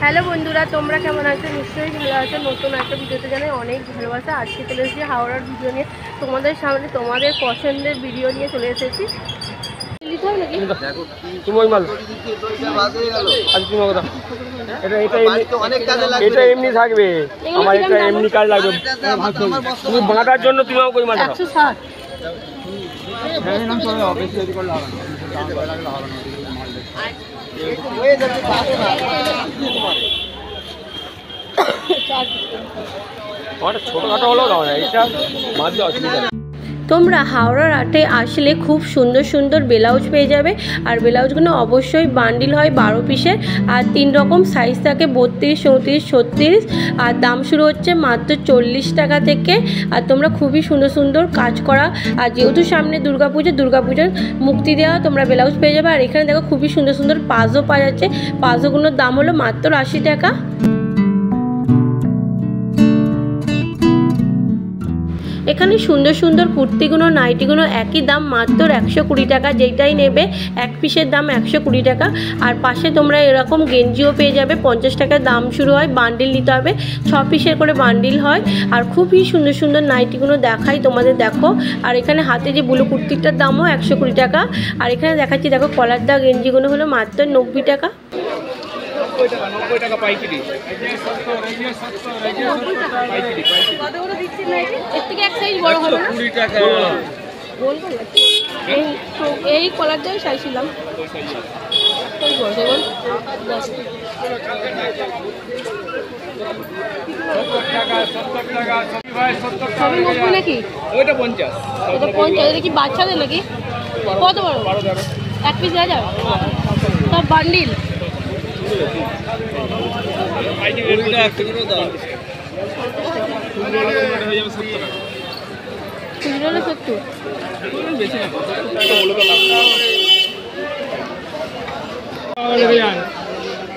Hello বন্ধুরা, তোমরা কেমন আছো? নিশ্চয়ই ভালো আছো। নতুন একটা ভিডিওতে জানাই অনেক ভালোবাসা। আজকে চলে এসেছি হাওড়ার ভিডিও নিয়ে, তোমাদের সামনে তোমাদের পছন্দের ভিডিও নিয়ে চলে এসেছি। এটা এমনি থাকবে, আমার এটা এমনি কাজ লাগবে। তুমি বাঁধার জন্য তুমি আমাকে ওই মাছ 160। ছোটখাটো হলেও দাও না, এটা মাছ দেওয়া অসুবিধা নেই। তোমরা হাওড়ার হাটে আসলে খুব সুন্দর সুন্দর ব্লাউজ পেয়ে যাবে। আর ব্লাউজগুলো অবশ্যই বান্ডিল হয় 12 পিসের, আর 3 রকম সাইজ থাকে 32, 34, 36। আর দাম শুরু হচ্ছে মাত্র 40 টাকা থেকে। আর তোমরা খুবই সুন্দর সুন্দর কাজ করা, আর যেহেতু সামনে দুর্গাপুজোর মুক্তি দেওয়া, তোমরা ব্লাউজ পেয়ে যাবে। আর এখানে দেখো খুবই সুন্দর সুন্দর পাজো পাওয়া যাচ্ছে। পাজোগুলোর দাম হলো মাত্র 80 টাকা। এখানে সুন্দর সুন্দর কুর্তিগুলো, নাইটিগুলো একই দাম মাত্র 120 টাকা। যেটাই নেবে এক পিসের দাম 120 টাকা। আর পাশে তোমরা এরকম গেঞ্জিও পেয়ে যাবে, 50 টাকার দাম শুরু হয়। বান্ডিল নিতে হবে, 6 পিসের করে বান্ডিল হয়। আর খুবই সুন্দর সুন্দর নাইটিগুলো দেখাই তোমাদের, দেখো। আর এখানে হাতে যে ব্লু কুর্তিটার দামও 120 টাকা। আর এখানে দেখাচ্ছি, দেখো কলার দা গেঞ্জিগুলো হলো মাত্র 90 টাকা। 90 টাকা পাইকারি। এই কলারটাই চাইছিলাম। নাকি ওইটা 50, এটা 50। এটা কি বাচ্চাদের নাকি? কত বড়? 1 পিস দেওয়া যাবে? সব বান্ডিল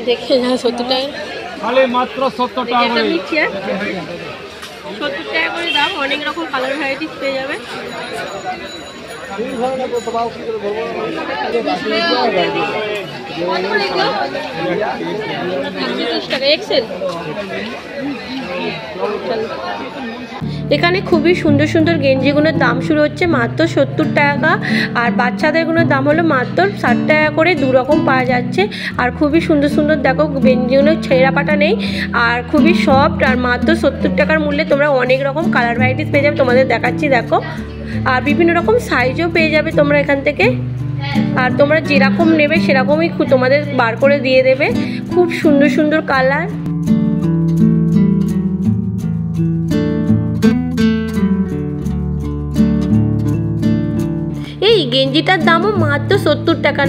দেখে না 70 টাকা মাত্র 70 টাকা করে নিচ্ছি। 70 টাকা করে দাম। অনেক রকম কালার ভ্যারাইটিস পেয়ে যাবে। এখানে খুবই সুন্দর সুন্দর গেঞ্জিগুলোর দাম শুরু হচ্ছে মাত্র 70 টাকা। আর বাচ্চাদেরগুলোর দাম হলো মাত্র 60 টাকা করে। 2 রকম পাওয়া যাচ্ছে। আর খুবই সুন্দর সুন্দর দেখো গেঞ্জিগুলো, ছেঁড়া পাটা নেই, আর খুবই সফট। আর মাত্র 70 টাকার মূল্যে তোমরা অনেক রকম কালার ভ্যারাইটিস পেয়ে যাবে। তোমাদের দেখাচ্ছি, দেখো। আর বিভিন্ন রকম সাইজও পেয়ে যাবে তোমরা এখান থেকে। আর তোমরা যেরকম নেবে সেরকমই তোমাদের বার করে দিয়ে দেবে। খুব সুন্দর সুন্দর কালার। এই গেঞ্জিটার দামও মাত্র 70 টাকা।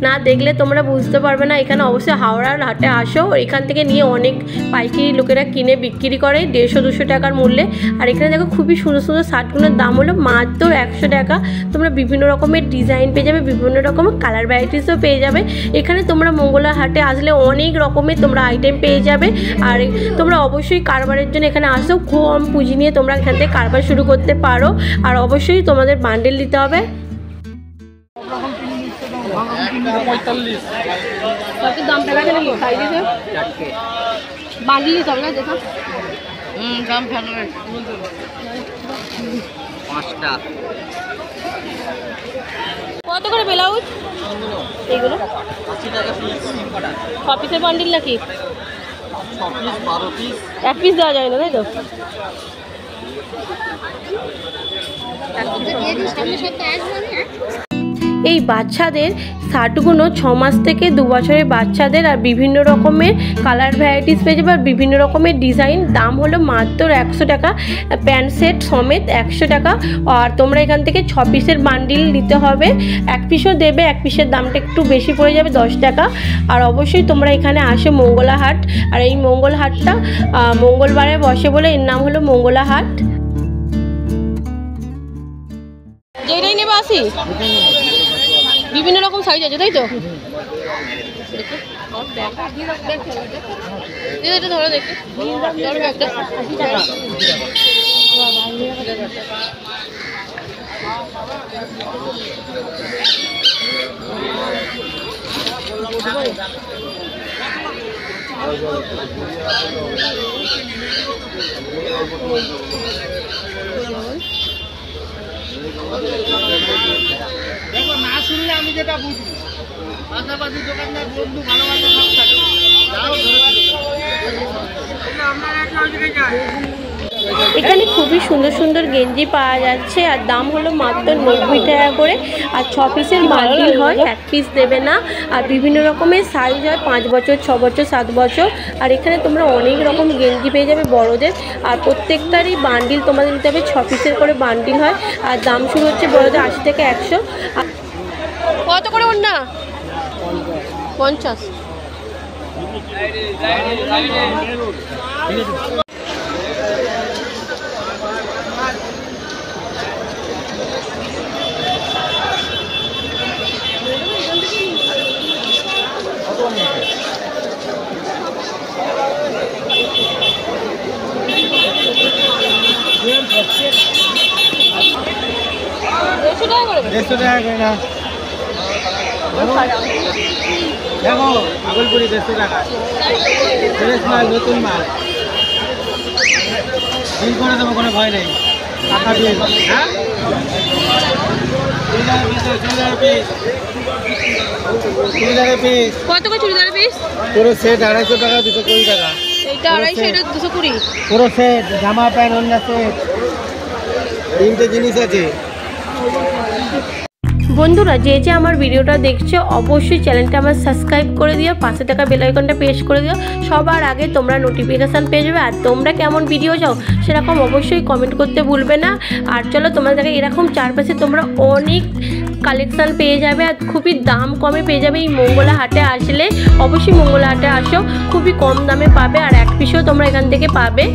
না দেখলে তোমরা বুঝতে পারবে না। এখানে অবশ্যই হাওড়ার হাটে আসো, এখান থেকে নিয়ে অনেক পাইকারি লোকেরা কিনে বিক্রি করে 150-200 টাকার মূল্যে। আর এখানে দেখো খুবই সুন্দর সুন্দর শার্টগুলোর দাম হলো মাত্র 100 টাকা। তোমরা বিভিন্ন রকমের ডিজাইন পেয়ে যাবে, বিভিন্ন রকমের কালার ভ্যারাইটিসও পেয়ে যাবে। এখানে তোমরা মঙ্গলা হাটে আসলে অনেক রকমের তোমরা আইটেম পেয়ে যাবে। আর তোমরা অবশ্যই কারবারের জন্য এখানে আসো, কম পুঁজি নিয়ে তোমরা এখান থেকে কারবার শুরু করতে পারো। আর অবশ্যই তোমাদের বান্ডেল দিতে হবে। দাম ফেলা গেলে খাই দিতে বান্ডিল দিতে হবে না? দেখো দাম ফেলা 5টা। কত করে ব্লাউজ এইগুলো? 80 টাকা পিস। 6 পিসের বান্ডিল নাকি? 6 পিস 12 পিস। 1 পিস দেওয়া যায় না, তাই তো? এই বাচ্চাদের শার্টগুলো 6 মাস থেকে 2 বছরের বাচ্চাদের। আর বিভিন্ন রকমের কালার ভ্যারাইটিস পেয়ে যাবে, আর বিভিন্ন রকমের ডিজাইন। দাম হলো মাত্র 100 টাকা। প্যান্ট সেট সমেত 100 টাকা। আর তোমরা এখান থেকে 6 পিসের বান্ডিল নিতে হবে। 1 পিসও দেবে, 1 পিসের দামটা একটু বেশি পড়ে যাবে, 10 টাকা। আর অবশ্যই তোমরা এখানে আসো মঙ্গলা হাট। আর এই মঙ্গল হাটটা মঙ্গলবারে বসে বলে এর নাম হলো মঙ্গলা হাট। যেটাই নেবে 80। বিভিন্ন রকম সাইজ আছে, তাই তো? এটা ধরো দেখি, দেখো না শুনলে আমি যেটা বুঝবো পাশাপাশি দোকানদার বন্ধু ভালোবাসা সব থাকে এখানে খুবই সুন্দর সুন্দর গেঞ্জি পাওয়া যাচ্ছে আর দাম হলো মাত্র 90 টাকা করে। আর 6 পিসের বান্ডিল হয়, 1 পিস দেবে না। আর বিভিন্ন রকমের সাইজ হয়, 5 বছর, 6 বছর, 7 বছর। আর এখানে তোমরা অনেক রকম গেঞ্জি পেয়ে যাবে বড়দের। আর প্রত্যেকটারই বান্ডিল তোমাদের নিতে হবে, 6 পিসের করে বান্ডিল হয়। আর দাম শুরু হচ্ছে বড়দের 80 থেকে 100। কত করে ওড়না? 50। দেখো আগলপুরি 150 টাকা ফ্রেশ মাল, নতুন মাল বিল করে দেবো, কোনো ভয় নেই। টাকা বিল হ্যাঁ চুড়িদারের পিস কত করে চুড়িদারের পিস? পুরো সেট 250 টাকা, 220 টাকা। এইটা 250, এটা 220। পুরো সেট, জামা প্যান্ট, অন্য সেট, 3টে জিনিস আছে। বন্ধুরা যে যে আমার ভিডিওটা দেখছো অবশ্যই চ্যানেলটা আমার সাবস্ক্রাইব করে দিও, পাশে থাকা বেল আইকনটা প্রেস করে দিও, সবার আগে তোমরা নোটিফিকেশান পেয়ে যাবে। আর তোমরা কেমন ভিডিও চাও সেরকম অবশ্যই কমেন্ট করতে ভুলবে না। আর চলো তোমাদের এরকম চারপাশে তোমরা অনেক কালেকশান পেয়ে যাবে আর খুবই দাম কমে পেয়ে যাবে। এই মঙ্গলা হাটে আসলে অবশ্যই মঙ্গলা হাটে আসো, খুবই কম দামে পাবে আর 1 পিসও তোমরা এখান থেকে পাবে।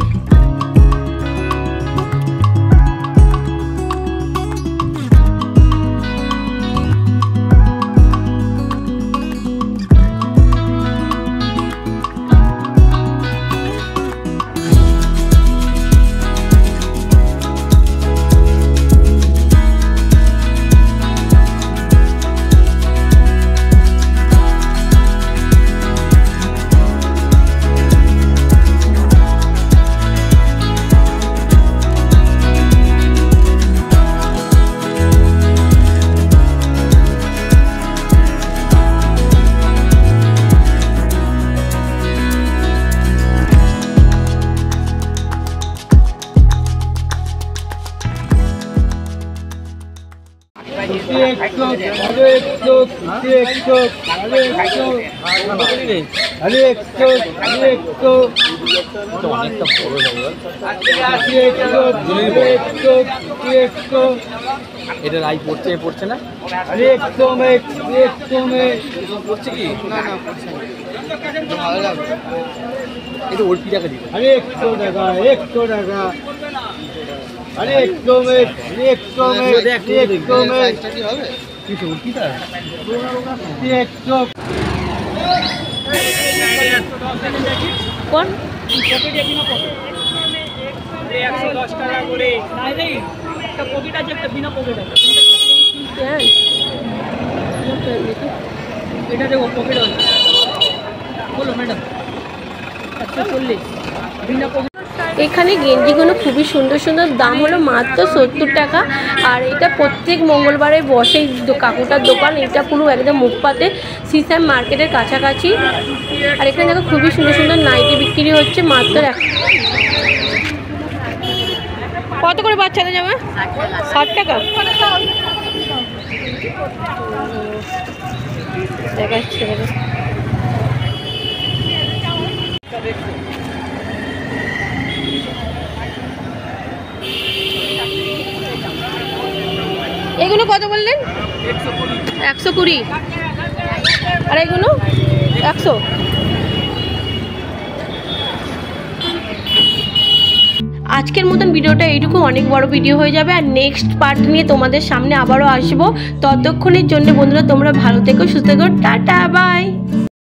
এটা রাই পড়ছে পড়ছে না? পড়ছে কি? না না পড়ছে না, ভালো লাগবে। এটা ওর কি টাকা দিবে? 100 টাকা, 100 টাকা, 100 মে, 100 মে, 100 মে হবে। কিছু উল্টি টা 100 কোন পকেটে কিনা পকেট 110 টাকা করে নাই রে, একটা পকেট আছে, একটা বিনা পকেট আছে। এটা দেখো পকেট আছে, বলো ম্যাডাম 140 বিনা পকেট। এখানে গেঞ্জিগুলো খুবই সুন্দর সুন্দর, দাম হলো মাত্র 70 টাকা। আর এটা প্রত্যেক মঙ্গলবারে বসে কাকুটার দোকান, এটা পুরো একদম মুখপাতে সিসাম মার্কেটের কাছাকাছি। আর এখানে দেখো খুবই সুন্দর সুন্দর নাইটি বিক্রি হচ্ছে মাত্র কত করে বাচ্চাদের জামা? 60 টাকা দেখাচ্ছে। এগুলো কত বললেন? 120। আর এগুলো 100। আজকের মতন ভিডিওটা এইটুকু, অনেক বড় ভিডিও হয়ে যাবে। আর নেক্সট পার্ট নিয়ে তোমাদের সামনে আবারও আসবো। ততক্ষণের জন্য বন্ধুরা তোমরা ভালো থেকো, সুস্থ থেকো, টাটা বাই।